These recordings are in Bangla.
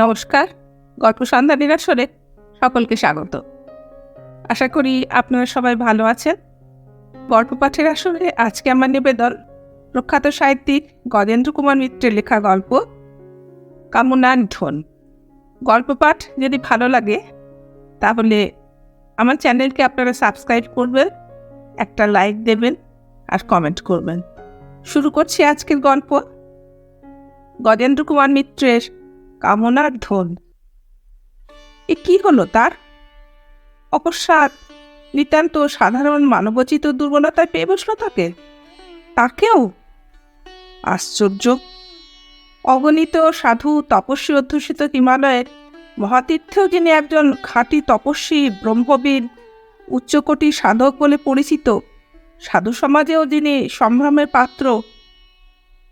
নমস্কার, গল্প সন্ধানীর আসরে সকলকে স্বাগত। আশা করি আপনারা সবাই ভালো আছেন। গল্প পাঠের আসরে আজকে আমার নিবেদন প্রখ্যাত সাহিত্যিক গজেন্দ্র কুমার মিত্রের লেখা গল্প কামনার ধন। গল্প পাঠ যদি ভালো লাগে তাহলে আমার চ্যানেলকে আপনারা সাবস্ক্রাইব করবেন, একটা লাইক দেবেন আর কমেন্ট করবেন। শুরু করছি আজকের গল্প, গজেন্দ্র কুমার মিত্রের কামনার ধন। এ কি হলো তার? অকস্মাৎ নিতান্ত সাধারণ মানবোচিত দুর্বলতায় পেয়ে বসল তাকেও। আশ্চর্য! অগণিত সাধু তপস্বী অধ্যুষিত হিমালয়ের মহাতীর্থেও যিনি একজন খাঁটি তপস্বী, ব্রহ্মবিদ, উচ্চকোটি সাধক বলে পরিচিত, সাধু সমাজেও যিনি সম্ভ্রমের পাত্র,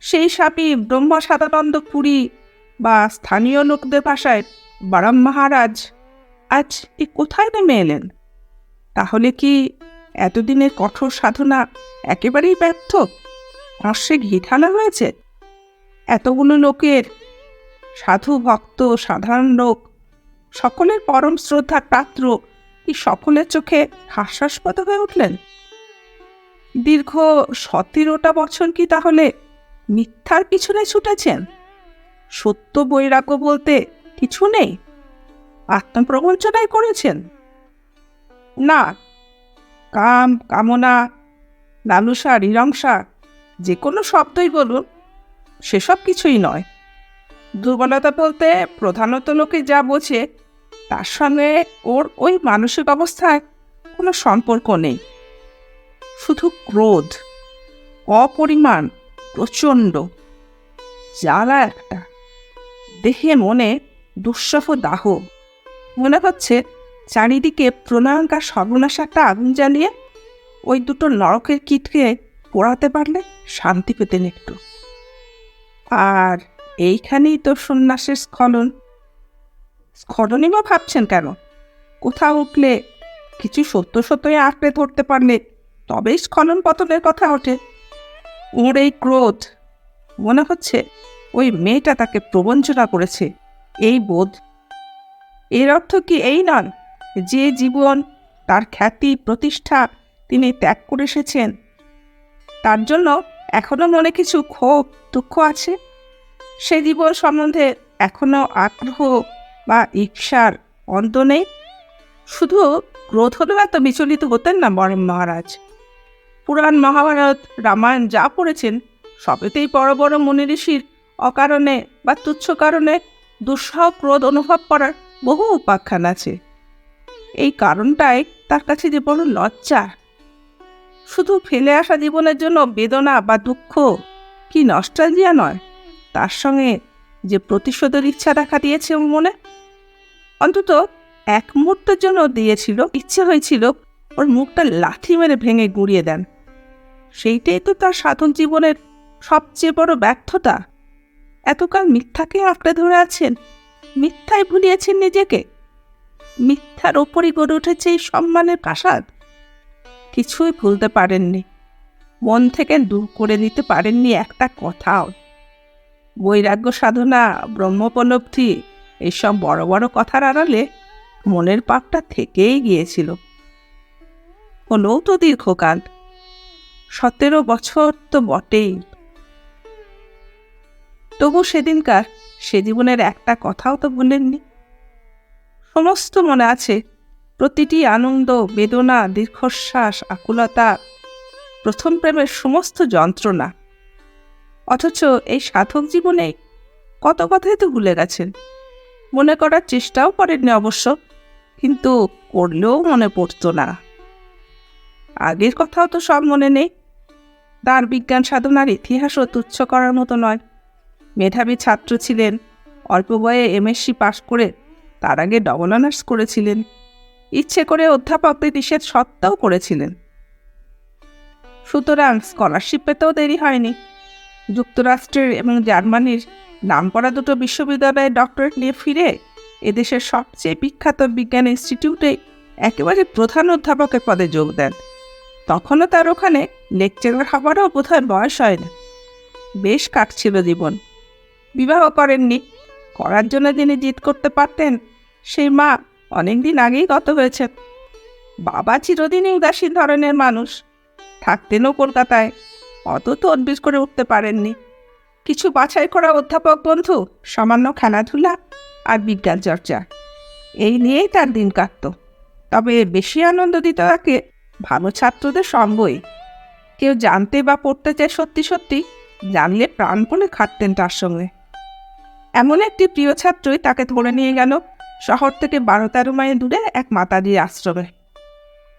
সেই স্বামী ব্রহ্ম সাদানন্দ পুরী বা স্থানীয় লোকদের ভাষায় বরাম মহারাজ আজ এ কোথায় নেমে এলেন? তাহলে কি এতদিনের কঠোর সাধনা একেবারেই ব্যর্থ? হাস্যে ঘি ঢালা হয়েছে? এতগুলো লোকের, সাধু ভক্ত সাধারণ লোক, সকলের পরম শ্রদ্ধার পাত্র কি সকলের চোখে হাস্যাস্পদ হয়ে উঠলেন? দীর্ঘ 17টা বছর কি তাহলে মিথ্যার পিছনে ছুটেছেন? সত্য বৈরাগ্য বলতে কিছু নেই? আত্মপ্রবঞ্চনাই করেছেন? না, কাম, কামনা, লালসা, রিরংসা, যে কোনো শব্দই বলুন, সেসব কিছুই নয়। দুর্বলতা বলতে প্রধানত লোকে যা বোঝে তার সঙ্গে ওর ওই মানসিক অবস্থায় কোনো সম্পর্ক নেই। শুধু ক্রোধ, অপরিমাণ, প্রচণ্ড জ্বালা একটা, দেহে মনে দুঃসহ দাহ। মনে হচ্ছে চারিদিকে প্রলয়ঙ্কার সর্বনাশ একটা আগুন জ্বালিয়ে ওই দুটো নরকের কীটকে পোড়াতে পারলে শান্তি পেতেন একটু। আর এইখানেই তো সন্ন্যাসের স্খলন। স্খলনই বা ভাবছেন কেন? কোথাও উঠলে কিছু সত্য সত্যই আঁকড়ে ধরতে পারলে তবেই স্খলন পতনের কথা ওঠে। ওর এই ক্রোধ, মনে হচ্ছে ওই মেয়েটা তাকে প্রবঞ্চনা করেছে, এই বোধ। এর অর্থ কি এই নয় যে জীবন, তার খ্যাতি, প্রতিষ্ঠা তিনি ত্যাগ করে এসেছেন, তার জন্য এখনো মনে কিছু ক্ষোভ, দুঃখ আছে? সে জীবন সম্বন্ধে এখনো আগ্রহ বা ঈর্ষার অন্ত নেই? শুধু ক্রোধ হলেও এত বিচলিত হতেন না বরেন মহারাজ। পুরাণ, মহাভারত, রামায়ণ যা পড়েছেন সবেতেই বড় বড় মুনি ঋষির অকারণে বা তুচ্ছ কারণে দুঃসহ ক্রোধ অনুভব করার বহু উপাখ্যান আছে। এই কারণটাই তার কাছে যে বড় লজ্জা। শুধু ফেলে আসা জীবনের জন্য বেদনা বা দুঃখ কি নস্টালজিয়া নয়? তার সঙ্গে যে প্রতিশোধের ইচ্ছা দেখা দিয়েছে ওর মনে, অন্তত এক মুহূর্তের জন্য দিয়েছিল, ইচ্ছে হয়েছিল ওর মুখটা লাথি মেরে ভেঙে গুঁড়িয়ে দেন। সেইটাই তো তার সাধন জীবনের সবচেয়ে বড় ব্যর্থতা। এতকাল মিথ্যাকে আঁকড়ে ধরে আছেন, মিথ্যায় ভুলিয়েছেন নিজেকে। মিথ্যার ওপরই গড়ে উঠেছে এই সম্মানের প্রাসাদ। কিছুই ভুলতে পারেননি, মন থেকে দূর করে দিতে পারেননি একটা কথাও। বৈরাগ্য সাধনা, ব্রহ্মোপলব্ধি, এইসব বড় বড় কথার আড়ালে মনের পাপটা থেকেই গিয়েছিল। হলেও তো দীর্ঘকাল, 17 বছর তো বটেই। তবু সেদিনকার সে জীবনের একটা কথাও তো ভুলেননি। সমস্ত মনে আছে, প্রতিটি আনন্দ, বেদনা, দীর্ঘশ্বাস, আকুলতা, প্রথম প্রেমের সমস্ত যন্ত্রণা। অথচ এই সাধক জীবনে কত কথাই তো ভুলে গেছেন। মনে করার চেষ্টাও করেননি অবশ্য, কিন্তু করলেও মনে পড়তো না। আগের কথাও তো সব মনে নেই। তার বিজ্ঞান সাধনার ইতিহাসও তুচ্ছ করার মতো নয়। মেধাবী ছাত্র ছিলেন, অল্প বয়ে এমএসসি পাশ করে তার আগে ডবল অনার্স করেছিলেন। ইচ্ছে করে অধ্যাপকদের নিষেধ সত্ত্বেও করেছিলেন। সুতরাং স্কলারশিপ পেতেও দেরি হয়নি। যুক্তরাষ্ট্রের এবং জার্মানির নামকরা দুটো বিশ্ববিদ্যালয়ে ডক্টরেট নিয়ে ফিরে এদেশের সবচেয়ে বিখ্যাত বিজ্ঞান ইনস্টিটিউটে একেবারে প্রধান অধ্যাপকের পদে যোগ দেন। তখনও তার ওখানে লেকচারার হবারও বোধহয় বয়স হয় না। বেশ কাটছিল জীবন। বিবাহ করেননি, করার জন্য যিনি জিদ করতে পারতেন সেই মা অনেকদিন আগেই গত হয়েছেন। বাবা চিরদিনই উদাসীন ধরনের মানুষ, থাকতেনও কলকাতায়, অত তদবির করে উঠতে পারেননি। কিছু বাছাই করা অধ্যাপক বন্ধু, সামান্য খেলাধুলা আর বিজ্ঞান চর্চা, এই নিয়েই তার দিন কাটত। তবে বেশি আনন্দ দিত তাকে ভালো ছাত্রদের সঙ্গই। কেউ জানতে বা পড়তে চায় সত্যি সত্যি, জানলে প্রাণপণে খাটতেন তার সঙ্গে। এমন একটি প্রিয় ছাত্রই তাকে ধরে নিয়ে গেল শহর থেকে 12-13 মাইল দূরে এক মাতাজির আশ্রমে।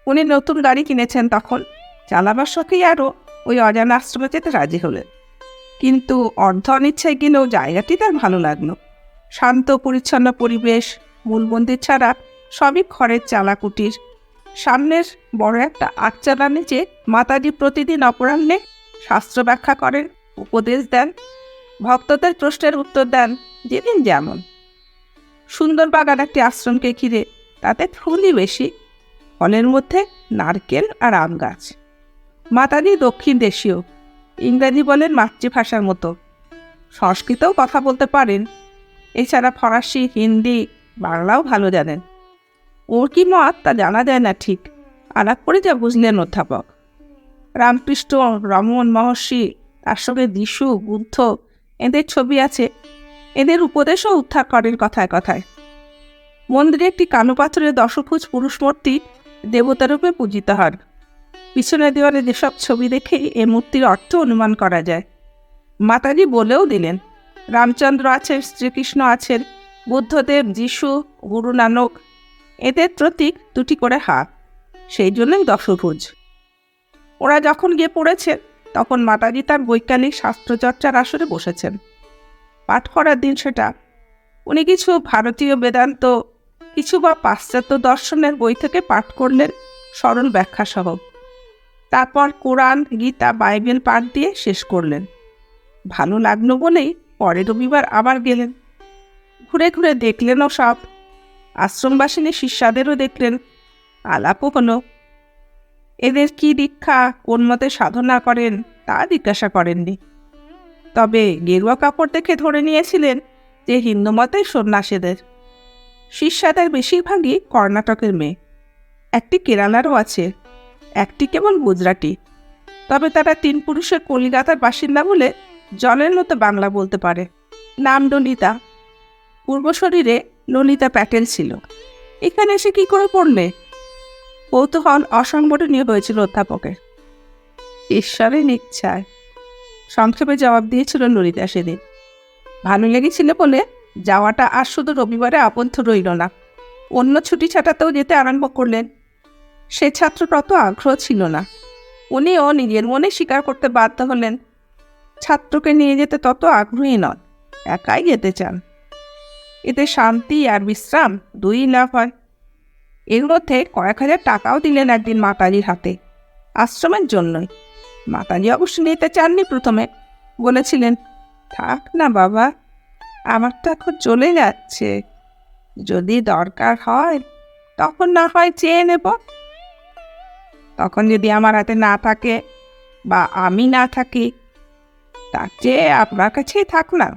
উনি নতুন গাড়ি কিনেছেন তখন, চালাবার শখেই আরও ওই অজানা আশ্রমে যেতে রাজি হলেন। কিন্তু অর্ধ অনিচ্ছায় গেলেও জায়গাটি তার ভালো লাগলো। শান্ত পরিচ্ছন্ন পরিবেশ, মূল মন্দির ছাড়া সবই খড়ের চালা কুটির। সামনের বড় একটা আটচালা নিচে মাতাজি প্রতিদিন অপরাহ্নে শাস্ত্র ব্যাখ্যা করেন, উপদেশ দেন, ভক্তদের প্রশ্নের উত্তর দেন যেদিন যেমন। সুন্দর বাগান একটি আশ্রমকে ঘিরে, তাতে ফুলই বেশি, ফলের মধ্যে নারকেল আর আম গাছ। মাতাজি দক্ষিণ দেশীয়, ইংরাজি বলেন মাতৃভাষার মতো, সংস্কৃতেও কথা বলতে পারেন। এছাড়া ফরাসি, হিন্দি, বাংলাও ভালো জানেন। ওর কি মত তা জানা যায় না ঠিক, আলাপ করে যা বুঝলেন অধ্যাপক। রামকৃষ্ণ, রমন মহর্ষি, তার সঙ্গে যিশু, বুদ্ধ, এদের ছবি আছে। এদের উপদেশও উদ্ধার করেন কথায় কথায়। মন্দিরে একটি কালো পাথরের 10 ফুট পুরুষ মূর্তি দেবতারূপে পূজিত হন। পিছনের দেওয়ালে যেসব ছবি দেখে এ মূর্তির অর্থ অনুমান করা যায়। মাতাজি বলেও দিলেন, রামচন্দ্র আছেন, শ্রীকৃষ্ণ আছেন, বুদ্ধদেব, যিশু, গুরু নানক, এদের প্রতীক 2টি করে হাত, সেই জন্যই 10 ভুজ। ওরা যখন গিয়ে পড়েছেন তখন মাতাজি তার বৈজ্ঞানিক শাস্ত্রচর্চার আসরে বসেছেন। পাঠ করার দিন সেটা। উনি কিছু ভারতীয় বেদান্ত, কিছু বা পাশ্চাত্য দর্শনের বই থেকে পাঠ করলেন সরল ব্যাখ্যা সহ। তারপর কোরআন, গীতা, বাইবেল পাঠ দিয়ে শেষ করলেন। ভালো লাগলো বলেই পরের রবিবার আবার গেলেন। ঘুরে ঘুরে দেখলেনও সব। আশ্রমবাসিনী শিষ্যাদেরও দেখলেন, আলাপও হলো। এদের কি দীক্ষা, কোন মতে সাধনা করেন তা জিজ্ঞাসা করেননি। তবে গেরুয়া কাপড় দেখে ধরে নিয়েছিলেন যে হিন্দু মতে সন্ন্যাসীদের। শিষ্যাদের বেশিরভাগই কর্ণাটকের মেয়ে, একটি কেরালারও আছে, একটি কেবল গুজরাটি। তবে তারা 3 পুরুষের কলিকাতার বাসিন্দা বলে জলের মতো বাংলা বলতে পারে। নাম ললিতা। পূর্বশরীরে ললিতা প্যাটেল ছিল। এখানে এসে কি করে পড়লে? কৌতূহল অসংগঠনীয় হয়েছিল অধ্যাপকের। ঈশ্বরের ইচ্ছায়, সংক্ষেপে জবাব দিয়েছিল ললিতা সেদিন। ভালো লেগেছিল বলে যাওয়াটা আর শুধু রবিবারে আবদ্ধ রইল না, অন্য ছুটি ছাটাতেও যেতে আরম্ভ করলেন। সে ছাত্র তত আগ্রহ ছিল না। উনিও নিজের মনে স্বীকার করতে বাধ্য হলেন, ছাত্রকে নিয়ে যেতে তত আগ্রহী নন, একাই যেতে চান। এতে শান্তি আর বিশ্রাম 2ই লাভ হয়। এর মধ্যে কয়েক হাজার টাকাও দিলেন একদিন মাতাজির হাতে, আশ্রমের জন্যই। মাতাজি অবশ্য নিতে চাননি প্রথমে, বলেছিলেন, থাক না বাবা, আমার তো এখন চলে যাচ্ছে, যদি দরকার হয় তখন না হয় চেয়ে নেব। তখন যদি আমার হাতে না থাকে বা আমি না থাকি, তার চেয়ে আপনার কাছেই থাক না।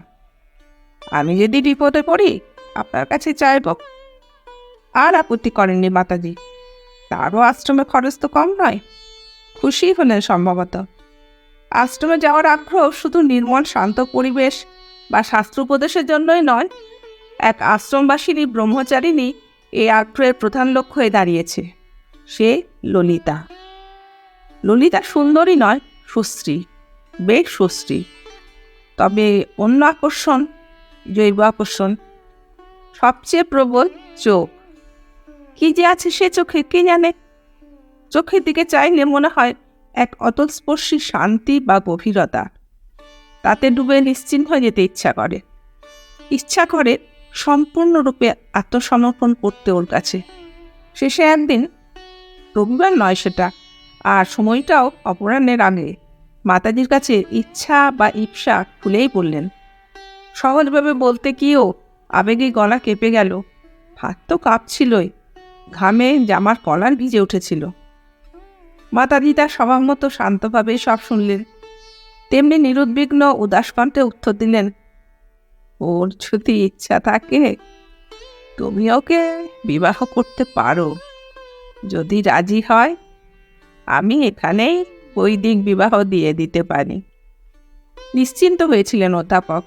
আমি যদি বিপদে পড়ি আপনার কাছে চাইব। আর আপত্তি করেননি মাতাজি। তারও আশ্রমে খরচ তো কম নয়। খুশি হলেন সম্ভবত। আশ্রমে যাওয়ার আগ্রহ শুধু নির্মল শান্ত পরিবেশ বা শাস্ত্র উপদেশের জন্যই নয়, এক আশ্রমবাসিনী ব্রহ্মচারিণী এই আগ্রহের প্রধান লক্ষ্য হয়ে দাঁড়িয়েছে। সে ললিতা। ললিতা সুন্দরী নয়, সুশ্রী, বেশ সুশ্রী। তবে অন্য আকর্ষণ, জৈব আকর্ষণ। সবচেয়ে প্রবল চোখ। কি যে আছে সে চোখে কে জানে। চোখের দিকে চাইলে মনে হয় এক অতলস্পর্শী শান্তি বা গভীরতা। তাতে ডুবে নিশ্চিন্ত হয়ে যেতে ইচ্ছা করে সম্পূর্ণরূপে আত্মসমর্পণ করতে ওর কাছে। শেষে একদিন, রবিবার নয় সেটা, আর সময়টাও অপরাহ্নের আগে, মাতাজির কাছে ইচ্ছা বা ইপসা খুলেই বললেন। সহজভাবে বলতে গিয়েও আবেগে গলা কেঁপে গেল। হাত তো কাঁপছিলই, ঘামে জামার কলার ভিজে উঠেছিল। মাতাজি তার স্বভাব মতো শান্তভাবে সব শুনলেন, তেমনি নিরুদ্বিগ্ন উদাস কণ্ঠে উত্তর দিলেন, ওর যদি ইচ্ছা থাকে তুমি ওকে বিবাহ করতে পারো। যদি রাজি হয় আমি এখানেই বৈদিক বিবাহ দিয়ে দিতে পারি। নিশ্চিন্ত হয়েছিলেন অধ্যাপক,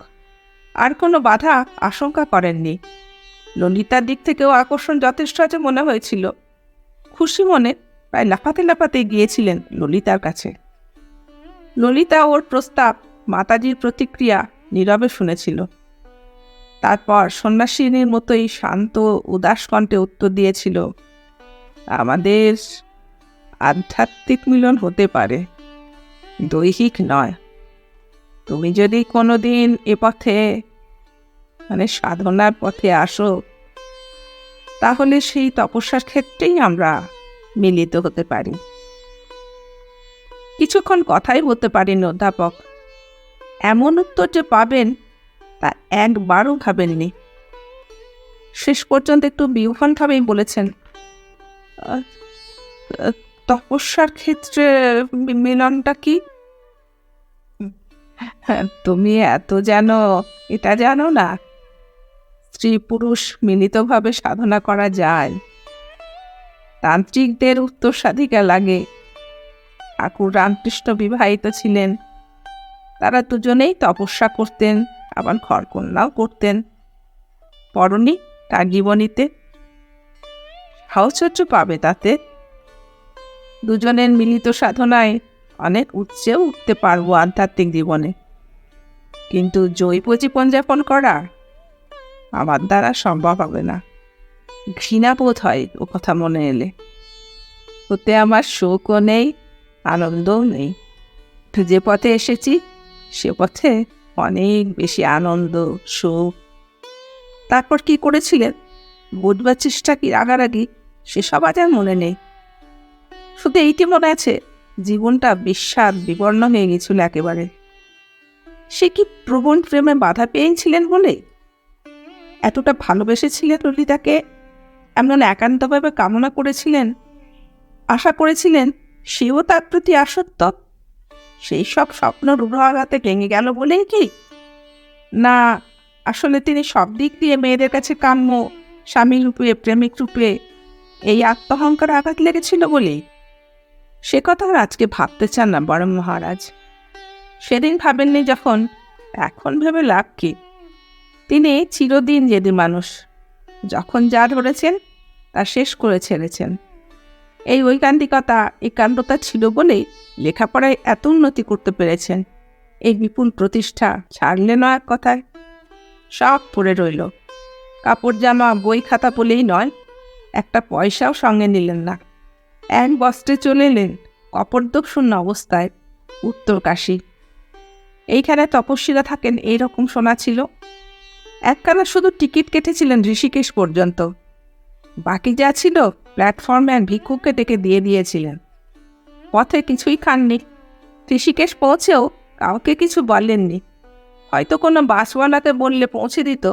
আর কোনো বাধা আশঙ্কা করেননি। ললিতার দিক থেকেও আকর্ষণ যথেষ্ট আছে মনে হয়েছিল। খুশি মনে প্রায় লাফাতে লাফাতে গিয়েছিলেন ললিতার কাছে। ললিতা ওর প্রস্তাব, মাতাজির প্রতিক্রিয়া নীরবে শুনেছিল। তারপর সন্ন্যাসিনীর মতোই শান্ত উদাস কণ্ঠে উত্তর দিয়েছিল, আমাদের আধ্যাত্মিক মিলন হতে পারে, দৈহিক নয়। তুমি যদি কোনোদিন এ পথে সাধনার পথে আসো, তাহলে সেই তপস্যার ক্ষেত্রেই আমরা মিলিত হতে পারি। কিছুক্ষণ কথাই বলতে পারেন অধ্যাপক। এমন উত্তর যে পাবেন তা একবারও ভাবেননি। শেষ পর্যন্ত একটু বিহ্বলভাবেই বলেছেন, তপস্যার ক্ষেত্রে মিলনটা কি? তুমি এত জানো এটা জানো না? স্ত্রী পুরুষ মিলিতভাবে সাধনা করা যায়। তান্ত্রিকদের উত্তরসাধিকা লাগে। ঠাকুর রামকৃষ্ণ বিবাহিত ছিলেন, তারা দুজনেই তপস্যা করতেন, আবার ঘরকন্যাও করতেন। পড়নি তার জীবনীতে? সাহচর্য পাবে তাতে। দুজনের মিলিত সাধনায় অনেক উচ্চেও উঠতে পারবো আধ্যাত্মিক জীবনে, কিন্তু জৈব জীবনযাপন করা আমার দ্বারা সম্ভব হবে না। ঘৃণা বোধ হয় ও কথা মনে এলে। ওতে আমার শোকও নেই, আনন্দও নেই। যে পথে এসেছি সে পথে অনেক বেশি আনন্দ, সুখ। তারপর কি করেছিলেন বুঝবার চেষ্টা কি রাগারাগি সেসব আজ আর মনে নেই। শুধু এইটি মনে আছে, জীবনটা বিস্বাদ বিবর্ণ হয়ে গেছিল একেবারে। সে কি প্রবণ প্রেমে বাধা পেয়েছিলেন বলে? এতটা ভালোবেসেছিলেন ললিতাকে, এমন একান্তভাবে কামনা করেছিলেন, আশা করেছিলেন সেও তার প্রতি আসক্ত। সেই সব স্বপ্ন রূঢ়াঘাতে ভেঙে গেল বলেই কি? না, আসলে তিনি সব দিক দিয়ে মেয়েদের কাছে কাম্য, স্বামী রূপে, প্রেমিক রূপে, এই আত্মহংকার আঘাত লেগেছিল বলেই? সে কথা আর আজকে ভাবতে চান না বরং মহারাজ। সেদিন ভাবেননি যখন, এখন ভেবে লাভ কি? তিনি চিরদিন জেদি মানুষ। যখন যা ধরেছেন তা শেষ করে ছেড়েছেন। এই ঐকান্তিকতা, একান্ততা ছিল বলেই লেখাপড়ায় এত উন্নতি করতে পেরেছেন। এই বিপুল প্রতিষ্ঠা ছাড়লেন এক কথায়, সব পড়ে রইল। কাপড় জামা বই খাতা বলেই নয়, একটা পয়সাও সঙ্গে নিলেন না। এক বস্ত্রে চলে এলেন কপর্দক শূন্য অবস্থায় উত্তরকাশী। এইখানে তপস্বীরা থাকেন এইরকম শোনা ছিল। একখানা শুধু টিকিট কেটেছিলেন ঋষিকেশ পর্যন্ত, বাকি যা ছিল প্ল্যাটফর্মে এক ভিক্ষুককে ডেকে দিয়ে দিয়েছিলেন। পথে কিছুই খাননি। ঋষিকেশ পৌঁছেও কাউকে কিছু বলেননি। হয়তো কোনো বাসওয়ালাকে বললে পৌঁছে দিত,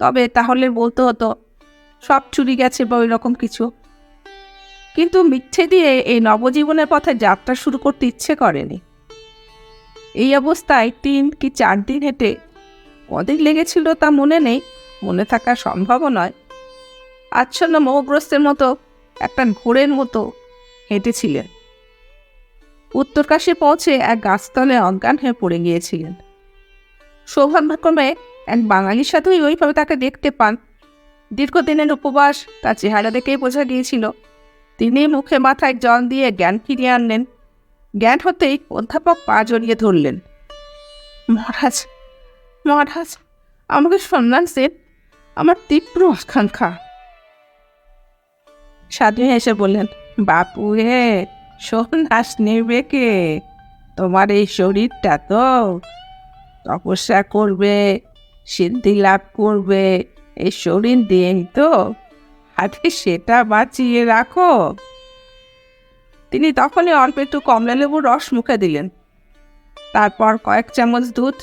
তবে তাহলে বলতে হতো সব চুরি গেছে বা ওই রকম কিছু। কিন্তু মিথ্যে দিয়ে এই নবজীবনের পথে যাত্রা শুরু করতে ইচ্ছে করেনি। এই অবস্থায় 3 কি 4 দিন হেঁটে কদিন লেগেছিল তা মনে নেই, মনে থাকা সম্ভবও নয়। আচ্ছন্ন মোহগ্রস্তের মতো একটা ঘোরের মতো হেঁটেছিলেন। উত্তরকাশী পৌঁছে এক গাছতলে অজ্ঞান হয়ে পড়ে গিয়েছিলেন। সৌভাগ্যক্রমে এক বাঙালি সাধুই ওইভাবে তাকে দেখতে পান। দীর্ঘদিনের উপবাস তার চেহারা দেখেই বোঝা গিয়েছিল। তিনি মুখে মাথায় জল দিয়ে জ্ঞান ফিরিয়ে আনলেন। জ্ঞান হতেই অধ্যাপক পা জড়িয়ে ধরলেন। মহারাজ, মহারাজ, আমাকে সন্ন্যাস দিন, আমার তীব্র আকাঙ্ক্ষা। সাধু হেসে বললেন, বাপু হে, সন্ন্যাস নেবে কে? তোমার এই শরীরটা তো তপস্যা করবে, সিদ্ধি লাভ করবে, এই শরীর দিন তো, আগে সেটা বাঁচিয়ে রাখো। তিনি তখনই অল্প একটু কমলালেবুর রস মুখে দিলেন। তারপর কয়েক চামচ দুধ,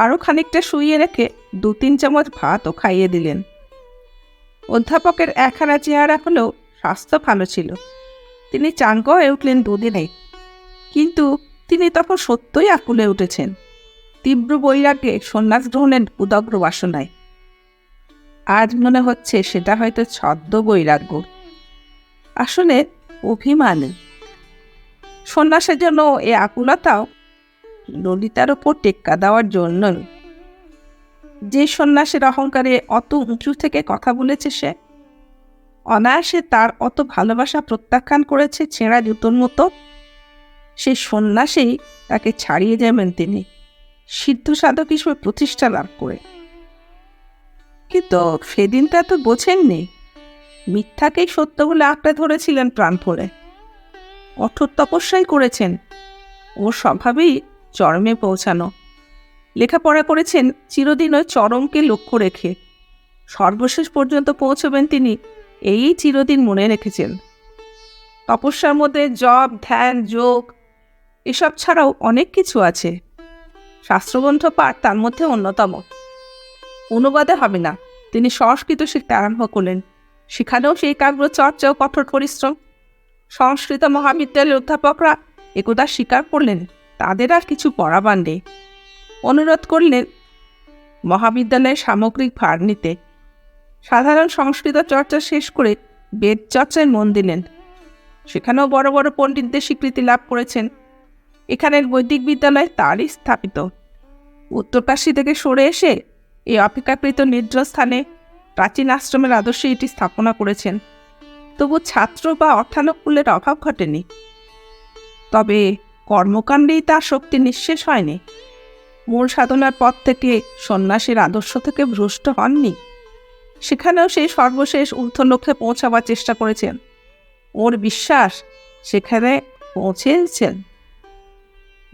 আরও খানিকটা শুইয়ে রেখে 2-3 চামচ ভাতও খাইয়ে দিলেন। অধ্যাপকের একখানা চেহারা হলেও স্বাস্থ্য ভালো ছিল। তিনি চাঙ্গ হয়ে উঠলেন 2 দিনে, কিন্তু তিনি তখন সত্যই আকুলে উঠেছেন। তীব্র বৈরাগ্যে সন্ন্যাস গ্রহণের উদগ্র বাসনায়। আজ মনে হচ্ছে সেটা হয়তো ছদ্ম বৈরাগ্য, আসলে অভিমান। সন্ন্যাসের জন্য এ আকুলতাও ললিতার ওপর টেক্কা দেওয়ার জন্য। যে সন্ন্যাসের অহংকারে অত উঁচু থেকে কথা বলেছে, সে অনায়াসে তার অত ভালোবাসা প্রত্যাখ্যান করেছে ছেঁড়া জুতোর মতো। সে সন্ন্যাসেই তাকে ছাড়িয়ে যাবেন তিনি, সিদ্ধ সাধক হিসেবে প্রতিষ্ঠা লাভ করে। কিন্তু সেদিন তা তো বোঝেননি, মিথ্যাকেই সত্য বলে আঁকড়ে ধরেছিলেন প্রাণ ভরে। কঠোর তপস্যাই করেছেন, ওর স্বভাবেই চরমে পৌঁছানো। লেখাপড়া করেছেন চিরদিন ওই চরমকে লক্ষ্য রেখে। সর্বশেষ পর্যন্ত পৌঁছবেন তিনি, এই চিরদিন মনে রেখেছেন। তপস্যার মধ্যে জপ, ধ্যান, যোগ এসব ছাড়াও অনেক কিছু আছে। শাস্ত্রগ্রন্থ পাঠ তার মধ্যে অন্যতম। অনুবাদে হবে না, তিনি সংস্কৃত শিখতে আরম্ভ করলেন। সেখানেও সেই একাগ্র চর্চা ও কঠোর পরিশ্রম। সংস্কৃত মহাবিদ্যালয়ের অধ্যাপকরা একদা স্বীকার করলেন তাদের আর কিছু পড়াবার নেই। অনুরোধ করলেন মহাবিদ্যালয়ের সামগ্রিক ভার নিতে। সাধারণ সংস্কৃত চর্চা শেষ করে বেদ চর্চায় মন দিলেন। সেখানেও বড় বড় পণ্ডিতদের স্বীকৃতি লাভ করেছেন। এখানের বৈদিক বিদ্যালয় তারই স্থাপিত। উত্তরকাশী থেকে সরে এসে এই অপেক্ষাকৃত নির্জন স্থানে প্রাচীন আশ্রমের আদর্শে এটি স্থাপনা করেছেন। তবু ছাত্র বা অর্থানুকূল্যের অভাব ঘটেনি। তবে কর্মকাণ্ডেই তার শক্তি নিঃশেষ হয়নি। মূল সাধনার পথ থেকে, সন্ন্যাসীর আদর্শ থেকে ভ্রষ্ট হননি। সেখানেও সেই সর্বশেষ ঊর্ধ্ব লক্ষ্যে পৌঁছাবার চেষ্টা করেছেন। ওর বিশ্বাস সেখানে পৌঁছেছেন।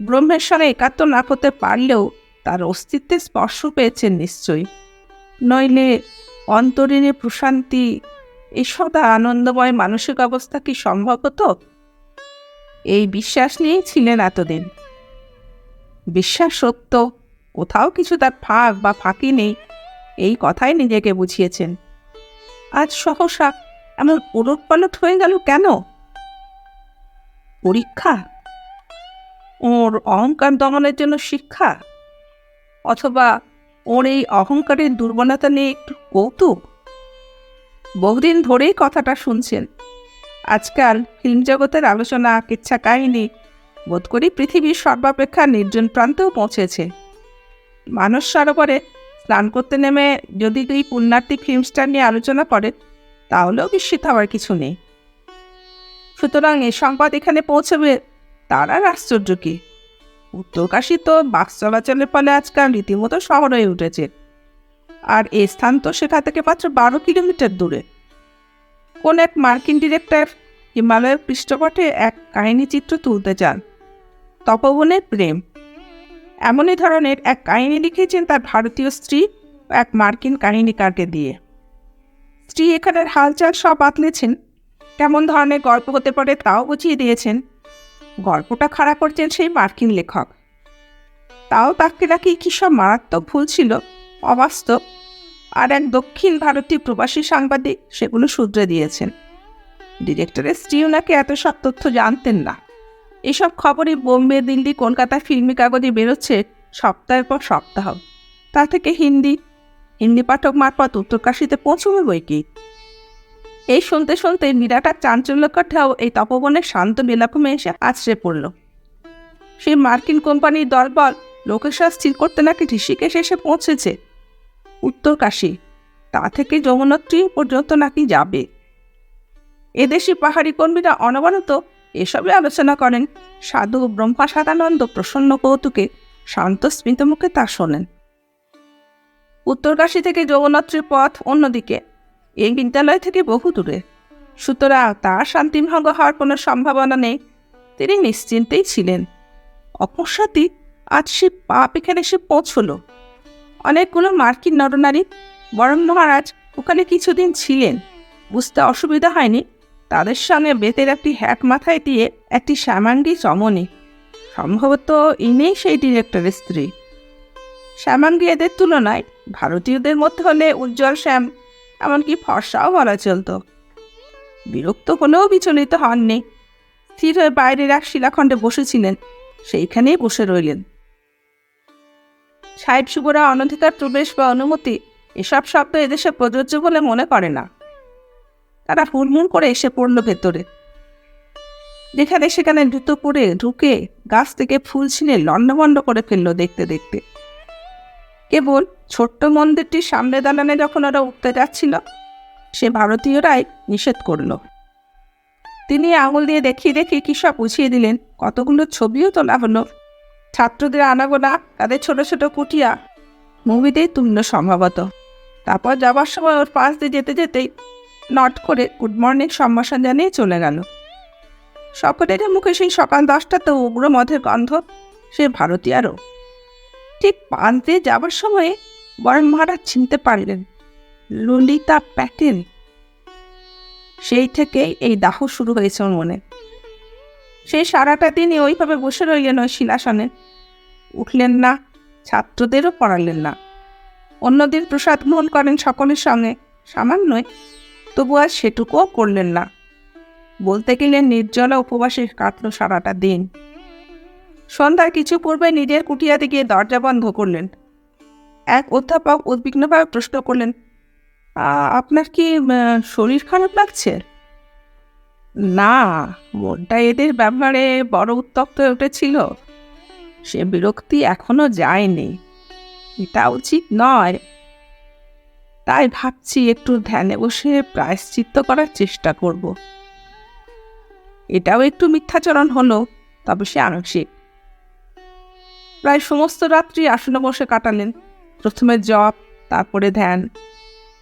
ব্রহ্মের সঙ্গে একাত্ম না হতে পারলেও তার অস্তিত্বে স্পর্শ পেয়েছেন নিশ্চয়ই। নইলে অন্তরীণে প্রশান্তি, এই সদা আনন্দময় মানসিক অবস্থা কি সম্ভব হতো? এই বিশ্বাস নিয়েই ছিলেন এতদিন। বিশ্বাস সত্য, কোথাও কিছু তার ফাঁক বা ফাঁকি নেই, এই কথাই নিজেকে বুঝিয়েছেন। আজ সহসা এমন ওলটপালট হয়ে গেল কেন? পরীক্ষা? ওর অহংকার দমনের জন্য শিক্ষা? অথবা ওর এই অহংকারের দুর্বলতা নিয়ে একটু কৌতুক? বহুদিন ধরেই কথাটা শুনছেন। আজকাল ফিল্ম জগতের আলোচনা, কিচ্ছা কাহিনী বোধ করি পৃথিবীর সর্বাপেক্ষা নির্জন প্রান্তেও পৌঁছেছে। মানস সরোবরে স্নান করতে নেমে যদি এই পুণ্যার্থী ফিল্ম স্টার নিয়ে আলোচনা করে, তাহলেও বিস্মিত হওয়ার কিছু নেই। সুতরাং এ সংবাদ এখানে পৌঁছবে, তার আর আশ্চর্য কি? উত্তরকাশী তো বাস চলাচলের ফলে আজকাল রীতিমতো শহর হয়ে উঠেছে। আর এ স্থান তো সেখান থেকে মাত্র 12 কিলোমিটার দূরে। কোন এক মার্কিন ডিরেক্টর হিমালয়ের পৃষ্ঠপটে এক কাহিনী চিত্র তুলতে চান, তপবনের প্রেম। এমনই ধরনের এক কাহিনী লিখেছেন তার ভারতীয় স্ত্রী ও এক মার্কিন কাহিনীকারকে দিয়ে। স্ত্রী এখানের হালচাল সব বাতলেছেন, কেমন ধরনের গল্প হতে পারে তাও বুঝিয়ে দিয়েছেন। গল্পটা খাড়া করছেন সেই মার্কিন লেখক। তাও তাকে নাকি কি সব মারাত্মক ভুল ছিল, অবাস্তব। আর এক দক্ষিণ ভারতীয় প্রবাসী সাংবাদিক সেগুলো শুধরে দিয়েছেন। ডিরেক্টরের স্ত্রীও নাকি এত সব তথ্য জানতেন না। এসব খবরই বোম্বে, দিল্লি, কলকাতার ফিল্মি কাগজে বেরোচ্ছে সপ্তাহের পর সপ্তাহ। তা থেকে হিন্দি পাঠক মারফত উত্তরকাশীতে পৌঁছবে বই কি। এই শুনতে শুনতে বিরাট এক চাঞ্চল্যকর ঢেউ এই তপবনের শান্ত বিলাপমে এসে আছড়ে পড়ল। সেই মার্কিন কোম্পানির দলবল লোকেশন স্থির করতে নাকি ঋষিকেশ এসে পৌঁছেছে। উত্তরকাশী, তা থেকে যমুনোত্রী পর্যন্ত নাকি যাবে। এদেশি পাহাড়ি কর্মীরা অনবরত এসবে আলোচনা করেন। সাধু ব্রহ্মা সাদানন্দ প্রসন্ন কৌতুকে শান্ত স্মিতমুখে তা শোনেন। উত্তরকাশী থেকে যমুনোত্রীর পথ অন্যদিকে, এই বিদ্যালয় থেকে বহু দূরে। সুতরাং তার শান্তিভঙ্গ হওয়ার কোনো সম্ভাবনা নেই। তিনি নিশ্চিন্তেই ছিলেন। অকস্মাৎই আজ সে পাপ এখানে এসে পৌঁছল। অনেকগুলো মার্কিন নরনারী, বরং মহারাজ ওখানে কিছুদিন ছিলেন, বুঝতে অসুবিধা হয়নি। তাদের সঙ্গে বেতের একটি হ্যাট মাথায় দিয়ে একটি শ্যামাঙ্গী চমনি, সম্ভবত ইনিই সেই ডিরেক্টরের স্ত্রী। শ্যামাঙ্গী এদের তুলনায় ভারতীয়দের মধ্যে হলে উজ্জ্বল শ্যাম, এমনকি ফর্সাও বলা চলত। বিরক্ত হলেও বিচলিত হননি। স্থির হয়ে বাইরের এক শিলাখণ্ডে বসেছিলেন, সেইখানেই বসে রইলেন। সাহেব শুভরা অনধিকার প্রবেশ বা অনুমতি এসব শব্দ এদেশে প্রযোজ্য বলে মনে করে না। তারা হুড়মুড় করে এসে পড়ল ভেতরে। যেখানে সেখানে দ্রুত পড়ে ঢুকে গাছ থেকে ফুল ছিঁড়ে লণ্ডভণ্ড করে ফেলল দেখতে দেখতে। কেবল ছোট্ট মন্দিরটির সামনে দালানে যখন ওরা উঠতে যাচ্ছিল, সে ভারতীয়রাই নিষেধ করল। তিনি আঙুল দিয়ে দেখিয়ে দেখিয়ে কি সব বুঝিয়ে দিলেন। কতগুলো ছবিও তোলা হলো। ছাত্রদের আনাগোনা, তাদের ছোট ছোট কুটিয়া মুভিতেই তুলল সম্ভবত। তারপর যাবার সময় ওর পাশ দিয়ে যেতে যেতেই নট করে গুড মর্নিং সম্ভাষণ জানিয়ে চলে গেল। সকলের মুখে সেই সকাল 10টাতে উগ্র মদের গন্ধ। সে ভারতীয়ারও। ঠিক পাশ দিয়ে যাবার সময়ে বরং মহারাজ চিনতে পারলেন ললিতা প্যাটেল। সেই থেকেই এই দাহ শুরু হয়েছে ওর মনে। সেই সারাটা দিনই ওইভাবে বসে রইলেন ওই শিলাসনে। উঠলেন না, ছাত্রদেরও পড়ালেন না। অন্যদিন প্রসাদ গ্রহণ করেন সকলের সঙ্গে, সামান্যই, তবু আজ সেটুকুও করলেন না। বলতে গেলে নির্জলা উপবাসে কাটল সারাটা দিন। সন্ধ্যার কিছু পূর্বে নিজের কুটিয়াতে গিয়ে দরজা বন্ধ করলেন। এক অধ্যাপক উদ্বিগ্নভাবে প্রশ্ন করলেন, আপনার কি শরীর খারাপ লাগছে? না, মনটা এদের ব্যাপারে বড় উত্তপ্ত হয়ে উঠেছিল। সে বিরক্তি এখনো যায়নি। এটা উচিত নয়। তাই ভাবছি একটু ধ্যানে বসে প্রায়শ্চিত্ত করার চেষ্টা করব। এটাও একটু মিথ্যাচরণ হলো, তবে সে আংশিক। প্রায় সমস্ত রাত্রি আসনে বসে কাটালেন। প্রথমে জপ, তারপরে ধ্যান।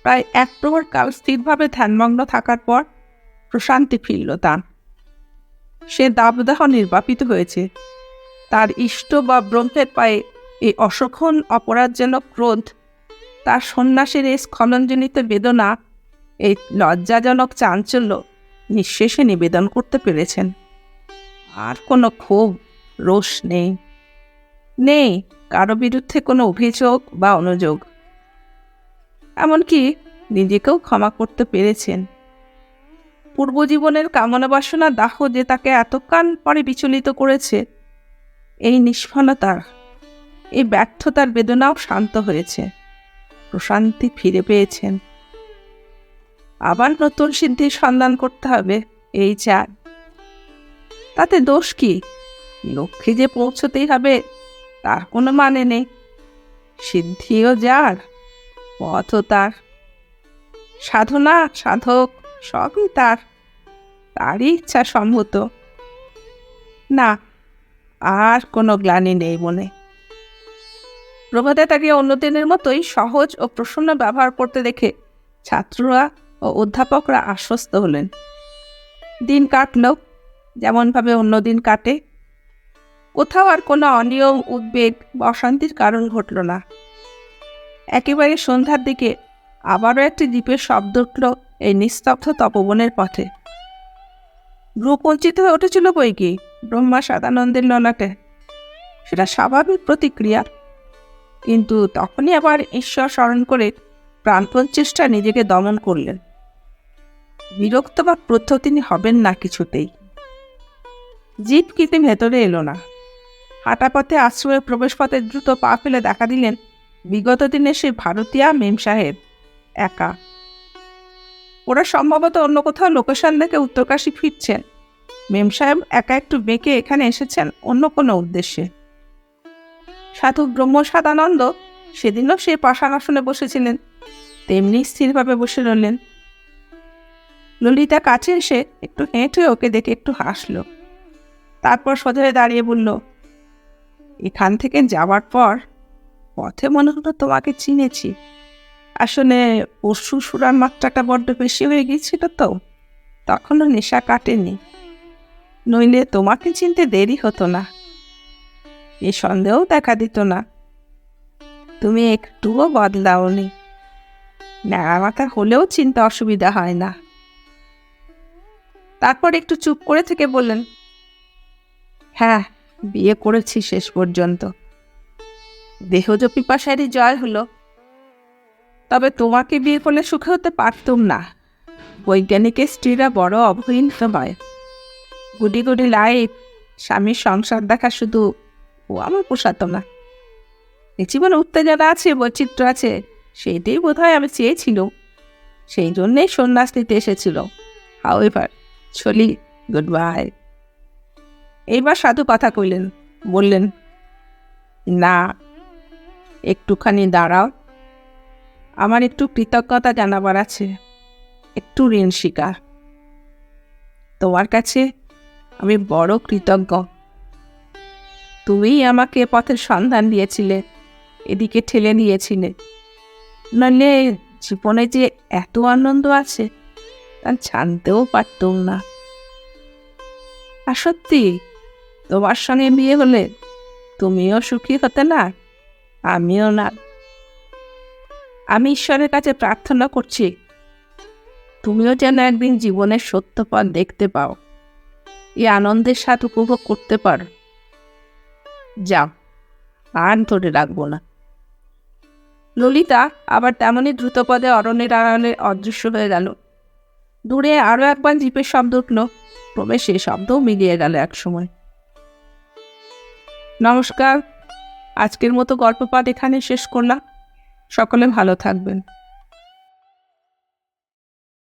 প্রায় 1 প্রহর কাল স্থিরভাবে ধ্যানমগ্ন থাকার পর প্রশান্তি ফিরল তার। সে দাবদাহ নির্বাপিত হয়েছে। তার ইষ্ট বা ব্রহ্মের পায়ে এই অসক্ষণ অপরাধজনক ক্রোধ, তার সন্ন্যাসের এই স্খলনজনিত বেদনা, এই লজ্জাজনক চাঞ্চল্য নিঃশেষে নিবেদন করতে পেরেছেন। আর কোনো ক্ষোভ, রোষ নেই। নেই কারো বিরুদ্ধে কোনো অভিযোগ বা অনুযোগ। এমনকি নিজেকেও ক্ষমা করতে পেরেছেন। পূর্বজীবনের কামনা বাসনা দাহ যে তাকে এতকাল পরে বিচলিত করেছে, এই নিষ্ফলতার, এই ব্যর্থতার বেদনাও শান্ত হয়েছে। প্রশান্তি ফিরে পেয়েছেন। আবার নতুন সিদ্ধির সন্ধান করতে হবে, এই চান। তাতে দোষ কি? লক্ষ্যে যে পৌঁছতেই হবে তার কোনো মানে নেই। সিদ্ধিও যার, পথও তার। সাধনা, সাধক সবই তারই ইচ্ছা সম্ভূত। না, আর কোনো গ্লানি নেই মনে। প্রভাতে তাকে অন্যদিনের মতোই সহজ ও প্রসন্ন ব্যবহার করতে দেখে ছাত্ররা ও অধ্যাপকরা আশ্বস্ত হলেন। দিন কাটল যেমনভাবে অন্যদিন কাটে। কোথাও আর কোনো অনিয়ম, উদ্বেগ বা অশান্তির কারণ ঘটল না। একেবারে সন্ধ্যার দিকে আবারও একটি দ্বীপের শব্দ উঠল এই নিস্তব্ধ তপবনের পথে। ভ্রুকুঞ্চিত হয়ে উঠেছিল বই কি ব্রহ্মা সদানন্দের ললাটে। সেটা স্বাভাবিক প্রতিক্রিয়া। কিন্তু তখনই আবার ঈশ্বর স্মরণ করে প্রাণপণ চেষ্টা নিজেকে দমন করলেন। বিরক্ত বা ক্রুদ্ধ তিনি হবেন না কিছুতেই। জিপ কিন্তু ভেতরে এলো না। হাঁটাপথে আশ্রমের প্রবেশপথে দ্রুত পা ফেলে দেখা দিলেন বিগত দিনে সে ভারতীয়া মেম সাহেব একা। ওরা সম্ভবত অন্য কোথাও লোকেশন দেখে উত্তরকাশী ফিরছেন। মেম সাহেব একা একটু বেঁকে এখানে এসেছেন অন্য কোনো উদ্দেশ্যে। সাধু ব্রহ্ম সদানন্দ সেদিনও সে পাষাণ আসনে বসেছিলেন, তেমনি স্থিরভাবে বসে রইলেন। ললিতা কাছে এসে একটু হেঁটে ওকে দেখে একটু হাসল। তারপর সোজা হয়ে দাঁড়িয়ে বলল, এখান থেকে যাওয়ার পর পথে মনে হলো তোমাকে চিনেছি। আসলে পরশু সুরার মাত্রাটা বড্ড বেশি হয়ে গিয়েছিল তো, তখনও নেশা কাটেনি। নইলে তোমাকে চিনতে দেরি হতো না, এ সন্দেহ দেখা দিত না। তুমি একটুও বদলাওনি। ন্যাড়া মাথা হলেও চিনতে অসুবিধা হয় না। তারপর একটু চুপ করে থেকে বললেন, হ্যাঁ, বিয়ে করেছি শেষ পর্যন্ত। দেহজ পিপাসারই জয় হলো। তবে তোমাকে বিয়ে করলে সুখে হতে পারতুম না। বৈজ্ঞানিকের স্ত্রীরা বড় অবহেলিত হয়। গুডি গুডি লাইফ, স্বামীর সংসার দেখা, শুধু ও আমার পোষাতো না। এ জীবনে উত্তেজনা আছে, বৈচিত্র্য আছে, সেইটাই বোধহয় আমি চেয়েছিলাম। সেই জন্যেই সন্ন্যাস নিতে এসেছিল। হাউএভার, চলি, গুড বাই। এইবার সাধু কথা কইলেন, বললেন, না, একটুখানি দাঁড়াও, আমার একটু কৃতজ্ঞতা জানাবার আছে, একটু ঋণ স্বীকার। তোমার কাছে আমি বড় কৃতজ্ঞ। তুমিই আমাকে পথের সন্ধান দিয়েছিলে, এদিকে ঠেলে নিয়েছিলে। নাহলে জীবনে যে এত আনন্দ আছে তা জানতেও পারতুম না। আর সত্যি, তোমার সঙ্গে বিয়ে হলে তুমিও সুখী হতে না, আমিও না। আমি ঈশ্বরের কাছে প্রার্থনা করছি, তুমিও যেন একদিন জীবনের সত্য পথ দেখতে পাও, এই আনন্দের স্বাদ উপভোগ করতে পারো। যাও, আর ধরে রাখবো না। ললিতা আবার তেমনই দ্রুতপদে অরণ্যের আড়ালে অদৃশ্য হয়ে গেল। দূরে আরও একবার জিপের শব্দ উঠল, ক্রমে সে শব্দও মিলিয়ে গেল একসময়। নমস্কার, আজকের মতো গল্প পাঠ এখানে শেষ করলাম। সকলে ভালো থাকবেন।